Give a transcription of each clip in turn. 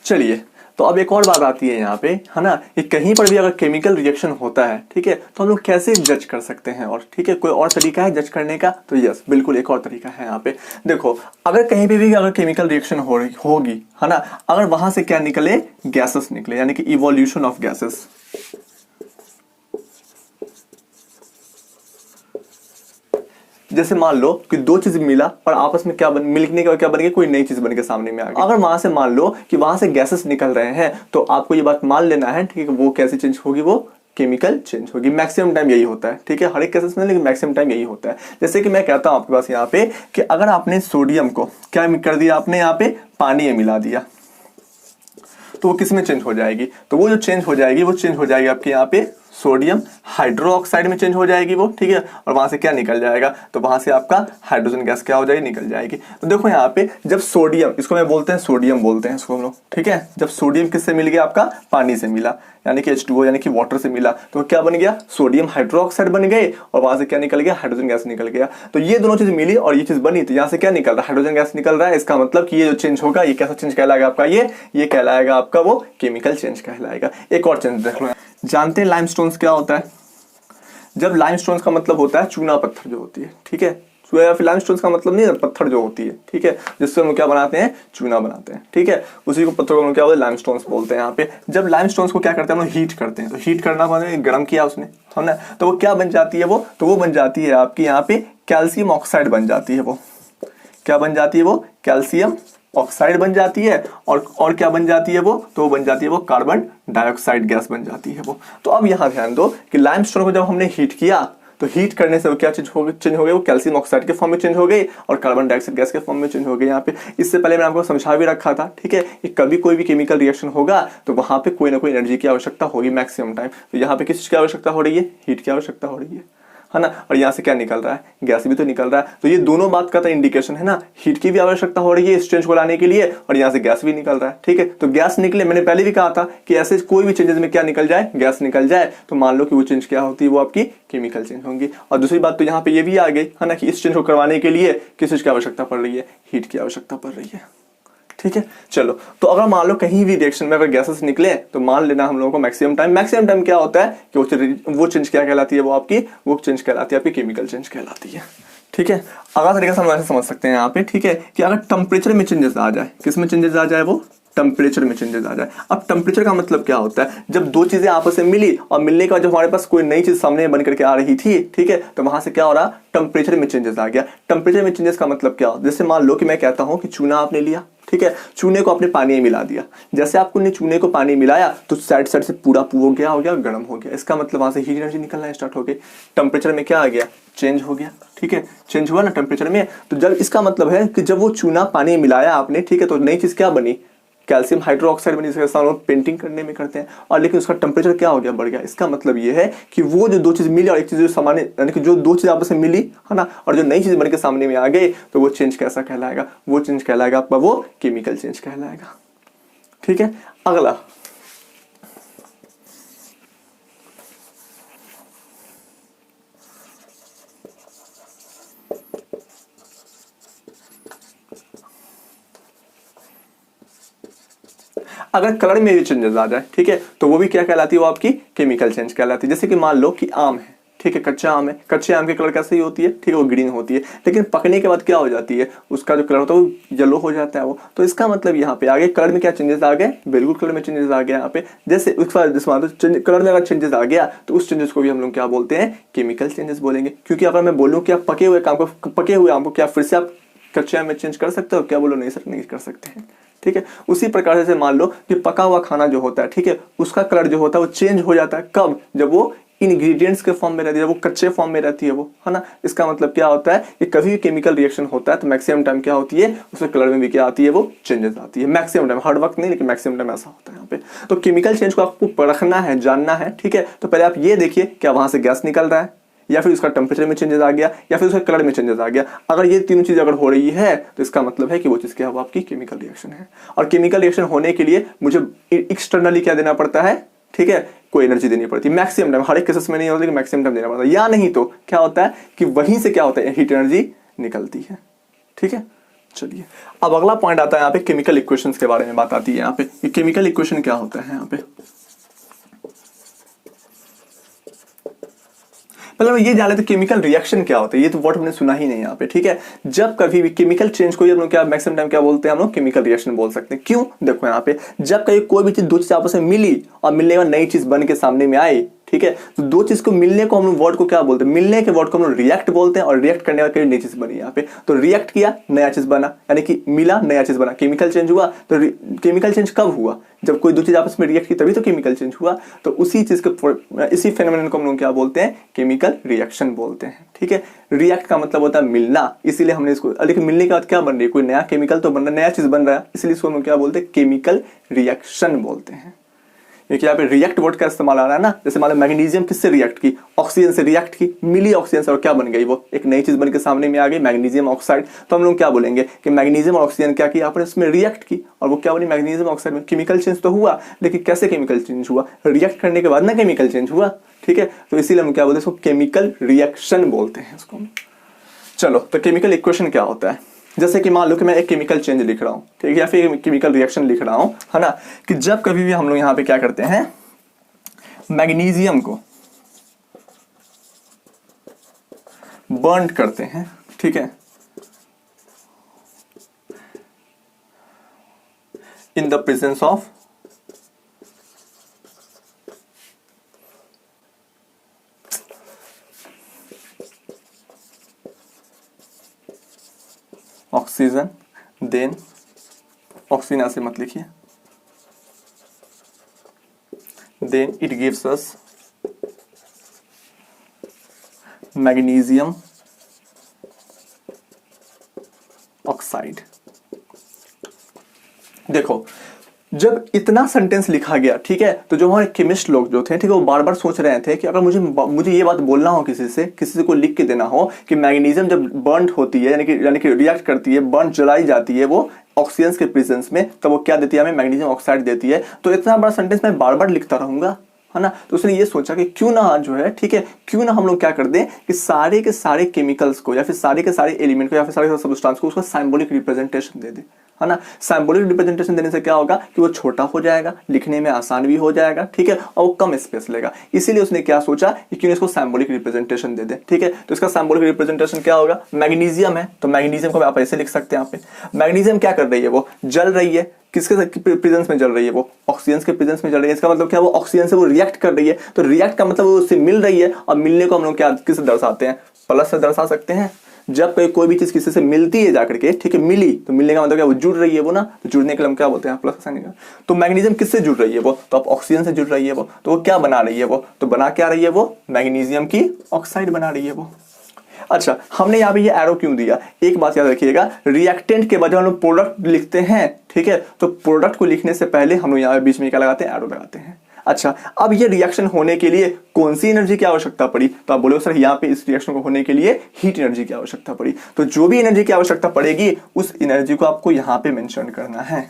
चलिए, तो अब एक और बात आती है यहाँ पे, है ना, कि कहीं पर भी अगर केमिकल रिएक्शन होता है, ठीक है, तो हम लोग कैसे जज कर सकते हैं, और ठीक है कोई और तरीका है जज करने का? तो यस, बिल्कुल एक और तरीका है यहाँ पे। देखो, अगर कहीं पे भी अगर केमिकल रिएक्शन हो रही होगी, है ना, अगर वहां से क्या निकले, गैसेस निकले, यानी कि इवोल्यूशन ऑफ गैसेस। जैसे मान लो कि दो चीज मिला और आपस में क्या मिलने के क्या बन गया, कोई नई चीज बन के सामने में आ गई। अगर वहां से मान लो कि वहां से गैसेस निकल रहे हैं, तो आपको ये बात मान लेना है, ठीक है, वो कैसे चेंज होगी, वो केमिकल चेंज होगी। मैक्सिमम टाइम यही होता है, ठीक है, हर एक केसेस में, लेकिन मैक्सिमम टाइम यही होता है। जैसे कि मैं कहता हूं आपके पास यहाँ पे कि अगर आपने सोडियम को क्या कर दिया, आपने यहाँ पे पानी में मिला दिया, तो वो किस में चेंज हो जाएगी? तो वो जो चेंज हो जाएगी, वो चेंज हो जाएगी आपके यहाँ पे सोडियम हाइड्रोक्साइड में चेंज हो जाएगी वो, ठीक है, और वहां से क्या निकल जाएगा, तो वहां से आपका हाइड्रोजन गैस क्या हो जाएगी, निकल जाएगी। तो देखो यहाँ पे जब सोडियम, इसको मैं बोलते हैं सोडियम बोलते हैं इसको हम लोग, ठीक है, जब सोडियम किससे मिल गया, आपका पानी से मिला, यानी कि H2O यानी कि वाटर से मिला, तो क्या बन गया, सोडियम हाइड्रोक्साइड बन गए, और वहां से क्या निकल गया, हाइड्रोजन गैस निकल गया। तो ये दोनों चीज मिली और ये चीज बनी, तो यहाँ से क्या निकल रहा है, हाइड्रोजन गैस निकल रहा है। इसका मतलब कि ये जो चेंज होगा, ये कैसा चेंज कहलाएगा आपका, ये कहलाएगा आपका वो केमिकल चेंज कहलाएगा। एक और चेंज देख लो, जानते हैं लाइमस्टोन्स क्या होता है? जब लाइमस्टोन्स का मतलब होता है चूना पत्थर जो होती है, ठीक है, या फिर लाइमस्टोन्स का मतलब नहीं है, पत्थर जो होती है, ठीक है, जिससे हम क्या बनाते हैं, चूना बनाते हैं, ठीक है, उसी को पत्थर को हम क्या बोलते हैं, लाइमस्टोन्स बोलते हैं। यहाँ पे जब लाइमस्टोन्स को क्या करते हैं हम लोग, हीट करते हैं, तो हीट करना मतलब गर्म किया उसने, है ना, तो वो क्या बन जाती है, वो तो वो बन जाती है आपकी यहाँ पे कैल्शियम ऑक्साइड बन जाती है। वो क्या बन जाती है, वो कैल्शियम ऑक्साइड बन जाती है, और क्या बन जाती है वो, तो वो बन जाती है वो कार्बन डाइऑक्साइड गैस बन जाती है वो। तो अब यहाँ ध्यान दो कि लाइमस्टोन को जब हमने हीट किया, तो हीट करने से वो क्या चेंज हो गई, वो कैल्शियम ऑक्साइड के फॉर्म में चेंज हो गई और कार्बन डाइऑक्साइड गैस के फॉर्म में चेंज हो गई। यहाँ पे इससे पहले मैंने आपको समझा भी रखा था, ठीक है, कि कभी कोई भी केमिकल रिएक्शन होगा तो वहां पे कोई ना कोई एनर्जी की आवश्यकता होगी मैक्सिमम टाइम। तो यहाँ पे किस चीज की आवश्यकता हो रही है, हीट की आवश्यकता हो रही है ना, और यहाँ से क्या निकल रहा है, गैस भी तो निकल रहा है। तो ये दोनों बात का तो इंडिकेशन है ना, हीट की भी आवश्यकता हो रही है इस चेंज को लाने के लिए, और यहाँ से गैस भी निकल रहा है, ठीक है। तो गैस निकले, मैंने पहले भी कहा था कि ऐसे कोई भी चेंजेस में क्या निकल जाए, गैस निकल जाए, तो मान लो कि वो चेंज क्या होती है, वो आपकी केमिकल चेंज होंगी। और दूसरी बात तो यहाँ पे ये भी आ गई है ना, कि इस चेंज को करवाने के लिए किस चीज की आवश्यकता पड़ रही है, हीट की आवश्यकता पड़ रही है, ठीक है। चलो, तो अगर मान लो कहीं भी रिएक्शन में अगर गैसेस निकले, तो मान लेना हम लोगों को मैक्सिमम टाइम क्या होता है कि वो चेंज क्या कहलाती है, वो चेंज कहलाती है आपकी केमिकल चेंज कहलाती है, ठीक है। अगला तरीका से हम ऐसे समझ सकते हैं यहाँ पे, ठीक है, कि अगर टेम्परेचर में चेंजेस आ जाए, किस में चेंजेस आ जाए, वो टेम्परेचर में चेंजेस आ जाए। अब टेम्परेचर का मतलब क्या होता है, जब दो चीजें आपस में मिली और मिलने के बाद जब हमारे पास कोई नई चीज सामने बन करके आ रही थी, ठीक है, तो वहां से क्या हो रहा, टेम्परेचर में चेंजेस आ गया। टेम्परेचर में चेंजेस का मतलब क्या होता है, जैसे मान लो कि मैं कहता हूं कि चूना आपने लिया, ठीक है, चूने को आपने पानी में मिला दिया, जैसे आपने चूने को पानी मिलाया तो साइड साइड से पूरा हो गया गर्म हो गया। इसका मतलब वहां से हीट एनर्जी निकलना स्टार्ट हो गई, टेम्परेचर में क्या आ गया, चेंज हो गया, ठीक है, चेंज हुआ ना टेम्परेचर में। तो जब इसका मतलब है कि जब वो चूना पानी में मिलाया आपने, ठीक है, तो नई चीज क्या बनी, कैल्शियम हाइड्रोक्साइड बनी, जिसका इस्तेमाल पेंटिंग करने में करते हैं, और लेकिन उसका टेम्परेचर क्या हो गया, बढ़ गया। इसका मतलब ये है कि वो जो दो चीज मिली और एक चीज जो सामान्य, यानी कि जो दो चीज आपस में मिली, है ना, और जो नई चीज बन के सामने में आ गई, तो वो चेंज कैसा कहलाएगा, वो चेंज कहलाएगा आपका वो केमिकल चेंज कहलाएगा, ठीक है। अगला, अगर कलर में भी चेंजेस आ जाए, ठीक है, तो वो भी क्या कहलाती है, वो आपकी केमिकल चेंज कहलाती है। जैसे कि मान लो कि आम है, ठीक है, कच्चा आम है, कच्चे आम की कलर कैसे ही होती है, ठीक है, वो ग्रीन होती है, लेकिन पकने के बाद क्या हो जाती है, उसका जो कलर होता है वो येलो हो जाता है वो। तो इसका मतलब यहाँ पे आगे कलर में क्या चेंजेस आ गए, बिल्कुल कलर में चेंजेस आ गया यहाँ पे। जैसे उस कलर में अगर चेंजेस आ गया, तो उस चेंजेस को भी हम लोग क्या बोलते हैं, केमिकल चेंजेस बोलेंगे। क्योंकि अगर मैं बोलूँ कि आप पके हुए आम को क्या फिर से आप कच्चे आम में चेंज कर सकते हो, क्या बोलो, नहीं सर, नहीं कर सकते हैं, ठीक है। उसी प्रकार से मान लो कि पका हुआ खाना जो होता है, ठीक है, उसका कलर जो होता है वो चेंज हो जाता है, कब, जब वो इंग्रेडिएंट्स के फॉर्म में रहती है, वो कच्चे फॉर्म में रहती है वो, है ना। इसका मतलब क्या होता है कि कभी भी केमिकल रिएक्शन होता है तो मैक्सिमम टाइम क्या होती है, उसके कलर में भी क्या आती है, वो चेंजेस आती है मैक्सिमम टाइम, हर वक्त नहीं, लेकिन मैक्सिमम टाइम ऐसा होता है यहाँ पे। तो केमिकल चेंज को आपको परखना है, जानना है, ठीक है, तो पहले आप ये देखिए क्या वहां से गैस निकल रहा है, या फिर उसका टेम्परेचर में चेंजेस आ गया, या फिर उसका कलर में चेंजेस आ गया। अगर ये तीनों चीज अगर हो रही है, तो इसका मतलब है कि वो चीज क्या है, वो आपकी केमिकल रिएक्शन है। और केमिकल रिएक्शन होने के लिए मुझे एक्सटर्नली क्या देना पड़ता है, ठीक है, कोई एनर्जी देनी पड़ती है मैक्सिमम टाइम, हर एक केसेस में नहीं होता, लेकिन मैक्सिमम टाइम देना पड़ता है। या नहीं तो क्या होता है कि वहीं से क्या होता है, हीट एनर्जी निकलती है, ठीक है। चलिए अब अगला पॉइंट आता है यहाँ पे केमिकल इक्वेशंस के बारे में बात आती है यहाँ पे। ये केमिकल इक्वेशन क्या होता है यहाँ पे, मतलब ये जान लेते केमिकल रिएक्शन क्या होता है। ये तो वर्ड हमने सुना ही नहीं यहाँ पे, ठीक है। जब कभी भी केमिकल चेंज को हम लोग क्या मैक्सिमम टाइम क्या बोलते हैं, हम लोग केमिकल रिएक्शन बोल सकते हैं। क्यों, देखो यहाँ पे जब कभी कोई भी चीज दो चीज आपस में मिली और मिलने के बाद नई चीज बन के सामने में आई, ठीक है, तो दो चीज को मिलने को हम लोग वर्ड को क्या बोलते हैं, मिलने के वर्ड को हम लोग रिएक्ट बोलते हैं, और रिएक्ट करने वाली नई चीज बनी यहाँ पे। तो रिएक्ट किया नया चीज बना, यानी कि मिला नया चीज बना, केमिकल चेंज हुआ। तो केमिकल चेंज कब हुआ, जब कोई दो चीज आपस में रिएक्ट की तभी तो केमिकल चेंज हुआ। तो उसी चीज को, इसी फेनोमेनन को हम लोग क्या बोलते हैं, केमिकल रिएक्शन बोलते हैं, ठीक है। रिएक्ट का मतलब होता है मिलना, इसीलिए हमने इसको, लेकिन मिलने के बाद क्या बन रही है, कोई नया केमिकल तो बन रहा है, नया चीज बन रहा है, इसलिए इसको हम लोग क्या बोलते हैं, केमिकल रिएक्शन बोलते हैं। क्योंकि यहाँ पे रिएक्ट वर्ड का इस्तेमाल आ रहा है ना। जैसे मान लो मैग्नीशियम किससे रिएक्ट की, ऑक्सीजन से रिएक्ट की, मिली ऑक्सीजन से और क्या बन गई, वो एक नई चीज बन के सामने में आ गई, मैग्नीशियम ऑक्साइड। तो हम लोग क्या बोलेंगे कि मैग्नीशियम और ऑक्सीजन क्या किया आपने, इसमें रिएक्ट की और वो क्या बनी, मैग्नीशियम ऑक्साइड में। केमिकल चेंज तो हुआ, लेकिन कैसे केमिकल चेंज हुआ, रिएक्ट करने के बाद ना केमिकल चेंज हुआ, ठीक है। तो इसीलिए हम क्या बोलते हैं, इसको केमिकल रिएक्शन बोलते हैं इसको। चलो, तो केमिकल इक्वेशन क्या होता है, जैसे कि मान लो कि मैं एक केमिकल चेंज लिख रहा हूं, ठीक है, या फिर केमिकल रिएक्शन लिख रहा हूं, है ना, कि जब कभी भी हम लोग यहाँ पे क्या करते हैं, मैग्नीशियम को बर्न करते हैं, ठीक है, in the presence of oxygen, then oxygen ऐसे मत लिखिए, then it gives us magnesium oxide। देखो जब इतना सेंटेंस लिखा गया, ठीक है, तो जो हमारे केमिस्ट लोग जो थे, ठीक है, वो बार बार सोच रहे थे कि अगर मुझे ये बात बोलना हो किसी से को लिख के देना हो कि मैग्नीशियम जब बर्न होती है, यानी कि रिएक्ट करती है, बर्न जलाई जाती है वो ऑक्सीजन के प्रेजेंस में, तो वो क्या देती है हमें, मैग्नीशियम ऑक्साइड देती है। तो इतना बड़ा सेंटेंस मैं बार बार लिखता रहूंगा, है ना। तो उसने ये सोचा कि क्यों ना जो है, ठीक है, क्यों ना हम लोग क्या कर दें कि सारे के सारे केमिकल्स को या फिर सारे के सारे एलिमेंट को या फिर सारे के सब्सटेंस को उसका सिंबॉलिक रिप्रेजेंटेशन दे दे, है ना। सिंबॉलिक रिप्रेजेंटेशन देने से क्या होगा कि वो छोटा हो जाएगा, लिखने में आसान भी हो जाएगा, ठीक है, और वो कम स्पेस लेगा। इसीलिए उसने क्या सोचा कि क्यों इसको सिंबॉलिक रिप्रेजेंटेशन दे दे, ठीक है। तो इसका सिंबॉलिक रिप्रेजेंटेशन क्या होगा, मैग्नीशियम है तो मैग्नीशियम को आप ऐसे लिख सकते हैं यहाँ पे। मैग्नीशियम क्या कर रही है, वो जल रही है, किसके प्रेजेंस में जल रही है, वो ऑक्सीजन के प्रेजेंस में जल रही है। इसका मतलब क्या, वो ऑक्सीजन से वो रिएक्ट कर रही है। तो रिएक्ट का मतलब वो उससे मिल रही है, और मिलने को हम लोग क्या किससे दर्शाते हैं, प्लस से दर्शा सकते हैं। जब कोई भी चीज किसी से मिलती है जाकर के, ठीक है, मिली, तो मिलने का मतलब क्या, वो जुड़ रही है वो ना, तो जुड़ने के लिए हम क्या बोलते हैं, प्लस साइन का। तो मैग्नीशियम किससे जुड़ रही है, वो तो आप ऑक्सीजन से जुड़ रही है वो, तो वो क्या बना रही है, वो तो बना क्या रही है, वो मैग्नीशियम की ऑक्साइड बना रही है वो। अच्छा, हमने यहाँ पे ये एरो क्यों दिया, एक बात याद रखिएगा, रिएक्टेंट के बाद जब हम लोग प्रोडक्ट लिखते हैं, ठीक है, तो प्रोडक्ट को लिखने से पहले हम लोग यहाँ बीच में क्या लगाते हैं, एरो लगाते हैं। अच्छा, अब ये रिएक्शन होने के लिए कौन सी एनर्जी की आवश्यकता पड़ी, तो आप बोलो सर यहाँ पे इस रिएक्शन को होने के लिए हीट एनर्जी की आवश्यकता पड़ी। तो जो भी एनर्जी की आवश्यकता पड़ेगी उस एनर्जी को आपको यहाँ पे मेंशन करना है।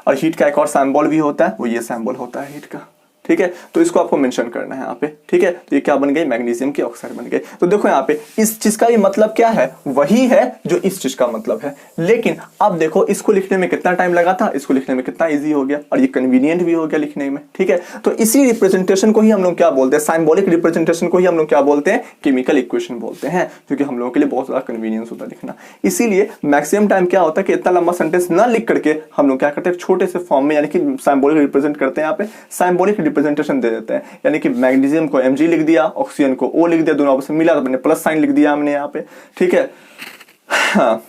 और हीट का एक और सिंबल भी होता है, वो ये सिंबल होता है हीट का, ठीक है, तो इसको आपको मेंशन करना है यहाँ पे, ठीक है। तो ये क्या बन गई, मैग्नीशियम की ऑक्साइड बन गई। तो देखो यहाँ पे इस चीज का भी मतलब क्या है, वही है जो इस चीज का मतलब है। लेकिन अब देखो इसको लिखने में कितना टाइम लगा था, इसको लिखने में कितना इजी हो गया, और ये कन्वीनियंट भी हो गया लिखने में, ठीक है। तो इसी रिप्रेजेंटेशन को ही हम लोग क्या बोलते हैं, सिंबॉलिक रिप्रेजेंटेशन को ही हम लोग क्या बोलते हैं, केमिकल इक्वेशन बोलते हैं, क्योंकि हम लोगों के लिए बहुत ज्यादा कन्वीनियंस होता है लिखना। इसीलिए मैक्सिमम टाइम क्या होता है कि इतना लंबा सेंटेंस ना लिख करके हम लोग क्या करते हैं, छोटे से फॉर्म में, यानी कि सिंबॉलिक रिप्रेजेंट करते हैं। यहाँ पे सिंबॉलिक रिप्रेजेंटेशन दे देते हैं, यानी कि मैग्नीशियम को Mg लिख दिया, ऑक्सीजन को O लिख दिया, दोनों आपस में मिला तो मैंने प्लस साइन लिख दिया हमने यहाँ पे, ठीक है। हाँ,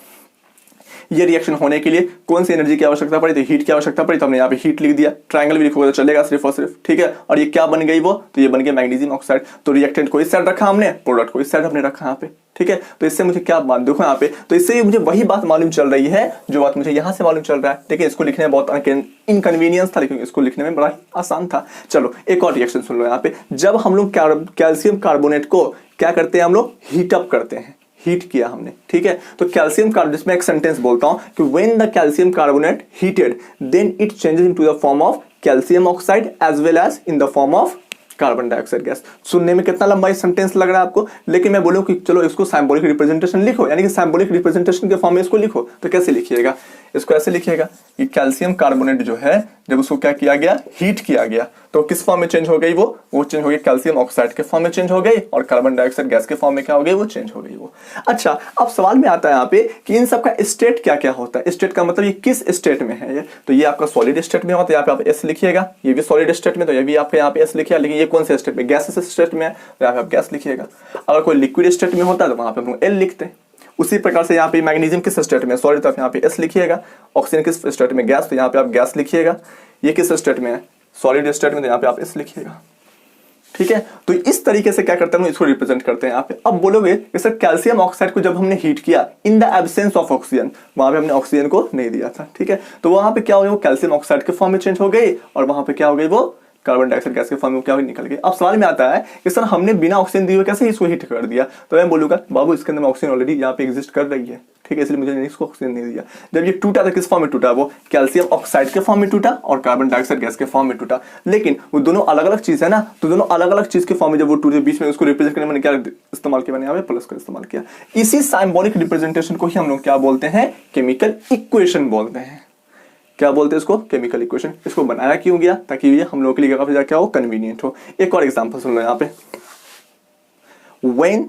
ये रिएक्शन होने के लिए कौन सी एनर्जी की आवश्यकता पड़ी, तो हीट की आवश्यकता पड़ी, तो हमने यहाँ पे हीट लिख दिया, ट्रायंगल भी लिखोगे तो चलेगा सिर्फ और सिर्फ, ठीक है। और ये क्या बन गई वो, तो ये बन गया मैग्नीशियम ऑक्साइड। तो रिएक्टेंट को इस साइड रखा हमने, प्रोडक्ट को इस साइड हमने रखा यहाँ पे, ठीक है। तो इससे मुझे क्या बात, देखो यहाँ पे, तो इससे मुझे वही बात मालूम चल रही है जो बात मुझे यहाँ से मालूम चल रहा है। देखिए इसको लिखने में बहुत इनकन्वीनियंस था, लेकिन इसको लिखने में बड़ा ही आसान था। चलो एक और रिएक्शन सुन लो यहाँ पे। जब हम लोग कैल्शियम कार्बोनेट को क्या करते हैं, हम लोग हीट अप करते हैं, हीट किया हमने, ठीक है। तो कैल्शियम कार्बोनेट, जिसमें एक सेंटेंस बोलता हूं कि when the calcium carbonate heated then it changes into the form of calcium oxide as well as in the form of carbon dioxide gas. सुनने में कितना लंबा सेंटेंस लग रहा है आपको, लेकिन मैं बोलूं कि चलो इसको सिंबॉलिक रिप्रेजेंटेशन लिखो, यानी कि सिंबॉलिक रिप्रेजेंटेशन के फॉर्म में इसको लिखो, तो कैसे लिखिएगा, इसको ऐसे लिखिएगा कि कैल्शियम कार्बोनेट जो है जब उसको क्या किया गया, हीट किया गया, तो किस फॉर्म में चेंज हो गई वो चेंज हो गई कैल्शियम ऑक्साइड के फॉर्म में चेंज हो गई, और कार्बन डाइऑक्साइड गैस के फॉर्म में क्या हो गई, वो चेंज हो गई वो। अच्छा, अब सवाल में आता है यहाँ पे कि इन सब का स्टेट क्या क्या होता है। स्टेट का मतलब ये किस स्टेट में है, ये तो ये आपका सॉलिड स्टेट में होता है, यहाँ पे आप एस लिखिएगा, ये भी सॉलिड स्टेट में, तो ये भी आपके यहाँ पे एस लिखिएगा, लेकिन ये कौन से स्टेट में, गैस स्टेट में है, तो यहाँ पे आप गैस लिखिएगा। अगर कोई लिक्विड स्टेट में होता है तो वहां पे हम एल लिखते हैं। उसी प्रकार से यहाँ पे मैग्नीशियम किस स्टेट में, सॉलिड, तो यहाँ पे एस लिखिएगा। ऑक्सीजन किस स्टेट में, गैस, तो यहाँ पे आप गैस लिखिएगा। ये किस स्टेट में है, सॉलिड स्टेट में, तो यहाँ पे आप एस लिखिएगा। ठीक है, तो इस तरीके से क्या करते हैं, इसको रिप्रेजेंट करते हैं यहाँ पे। अब बोलोगे कि सर कैल्शियम ऑक्साइड को जब हमने हीट किया in the absence of oxygen, वहां पे हमने ऑक्सीजन को नहीं दिया था, ठीक है, तो वहां पे क्या हो गई, वो कैल्शियम ऑक्साइड के फॉर्म में चेंज हो गई, और वहां पे क्या हो गई, वो कार्बन डाइऑक्साइड गैस के फॉर्म में क्या हुई, निकल गई। अब सवाल में आता है कि सर हमने बिना ऑक्सीजन दिए हुए कैसे इसको हीट कर दिया, तो मैं बोलूंगा बाबू इसके अंदर ऑक्सीजन ऑलरेडी यहाँ पे एग्जिस्ट कर रही है, ठीक है, इसलिए मुझे इसको ऑक्सीजन नहीं दिया। जब ये टूटा तो किस फॉर्म में टूटा, वो कैल्शियम ऑक्साइड के फॉर्म में टूटा और कार्बन डाइऑक्साइड गैस के फॉर्म में टूटा, लेकिन वो दोनों अलग अलग चीज है ना, तो दोनों अलग अलग चीज के फॉर्म में जब वो टूटे, बीच में उसको रिप्रेजेंट करने में क्या इस्तेमाल किया, मैंने यहाँ पे प्लस का इस्तेमाल किया। इसी सिंबॉलिक रिप्रेजेंटेशन को ही हम लोग क्या बोलते हैं, केमिकल इक्वेशन बोलते हैं। क्या बोलते हैं इसको, केमिकल इक्वेशन। इसको बनाया क्यों गया, ताकि ये हम लोगों के लिए काफी क्या हो, कन्वीनियंट हो। एक और एग्जांपल सुन लो यहाँ पे, when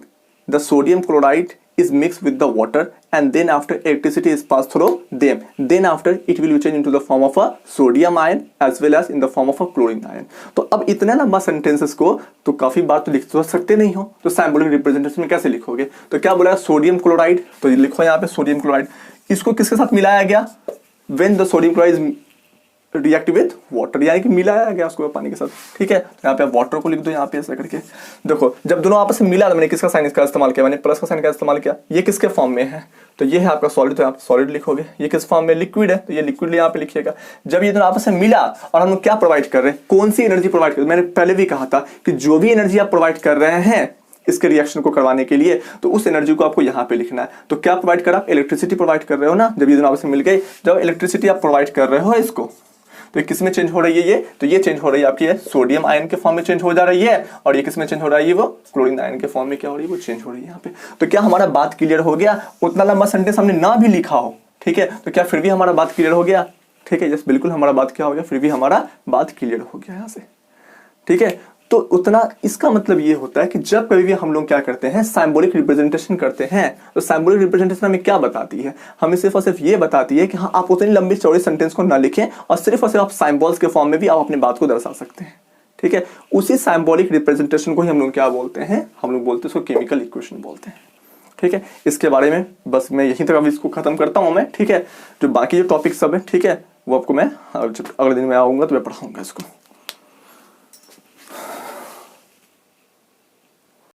the sodium chloride is mixed with the water and then after electricity is passed through them, then after it will be changed into the form of a sodium ion as well as in the form of a chlorine ion। तो अब इतने लंबा sentences को तो काफी बार तो लिख तो सकते नहीं हो, तो सिंबॉलिक रिप्रेजेंटेशन में कैसे लिखोगे, तो क्या बोला, सोडियम क्लोराइड, तो लिखो यहाँ पे सोडियम क्लोराइड, इसको किसके साथ मिलाया गया, when the sodium chloride is react with water, यानी कि मिलाया गया उसको पानी के साथ, ठीक है, यहाँ पे आप वाटर को लिख दो यहाँ पे ऐसा करके। देखो जब दोनों आपस में मिला तो मैंने किसका साइन इसका इस्तेमाल किया, मैंने प्लस का साइन का इस्तेमाल किया। ये किसके फॉर्म में है, तो ये है आपका सॉलिड, तो आप सॉलिड लिखोगे। ये किस फॉर्म में, लिक्विड है, तो ये लिक्विड यहाँ पे लिखिएगा। जब ये दोनों आपस में मिला और हम लोग क्या प्रोवाइड कर रहे हैं, कौन सी एनर्जी प्रोवाइड कर रहे हैं, मैंने पहले भी कहा था कि जो भी एनर्जी आप प्रोवाइड कर रहे हैं इसके रिएक्शन को करवाने के लिए, तो उस एनर्जी को आपको यहाँ पे लिखना है। तो क्या प्रोवाइड कर रहा, आप इलेक्ट्रिसिटी प्रोवाइड कर रहे हो ना, जब ये दोनों आपस में मिल गए, जब इलेक्ट्रिसिटी आप प्रोवाइड कर रहे हो इसको, तो ये किस में चेंज हो रही है, ये तो ये चेंज हो रही है आपकी सोडियम आयन के फॉर्म में चेंज हो जा रही है, और ये किस में चेंज हो रहा है, ये वो क्लोरीन आयन के फॉर्म में क्या हो रही है, वो चेंज हो रही है यहाँ पे। तो क्या हमारा बात क्लियर हो गया, उतना लंबा सेंटेंस हमने ना भी लिखा हो, ठीक है, तो क्या फिर भी हमारा बात क्लियर हो गया, ठीक है, यस बिल्कुल हमारा बात क्या हो गया, फिर भी हमारा बात क्लियर हो गया यहाँ से, ठीक है। तो उतना, इसका मतलब ये होता है कि जब कभी भी हम लोग क्या करते हैं, सिंबॉलिक रिप्रेजेंटेशन करते हैं, तो सिंबॉलिक रिप्रेजेंटेशन हमें क्या बताती है, हमें सिर्फ और सिर्फ ये बताती है कि हाँ आप उतनी लंबी चौड़ी सेंटेंस को ना लिखें, और सिर्फ आप सिंबल्स के फॉर्म में भी आप अपनी बात को दर्शा सकते हैं, ठीक है। उसी सिंबॉलिक रिप्रेजेंटेशन को ही हम लोग क्या बोलते हैं, हम लोग बोलते हैं उसको केमिकल इक्वेशन बोलते हैं, ठीक है। इसके बारे में बस मैं यहीं तक अभी इसको खत्म करता हूं मैं, ठीक है। जो बाकी जो टॉपिक सब है, ठीक है, वो आपको मैं अगले दिन में आऊंगा तो मैं पढ़ाऊंगा इसको।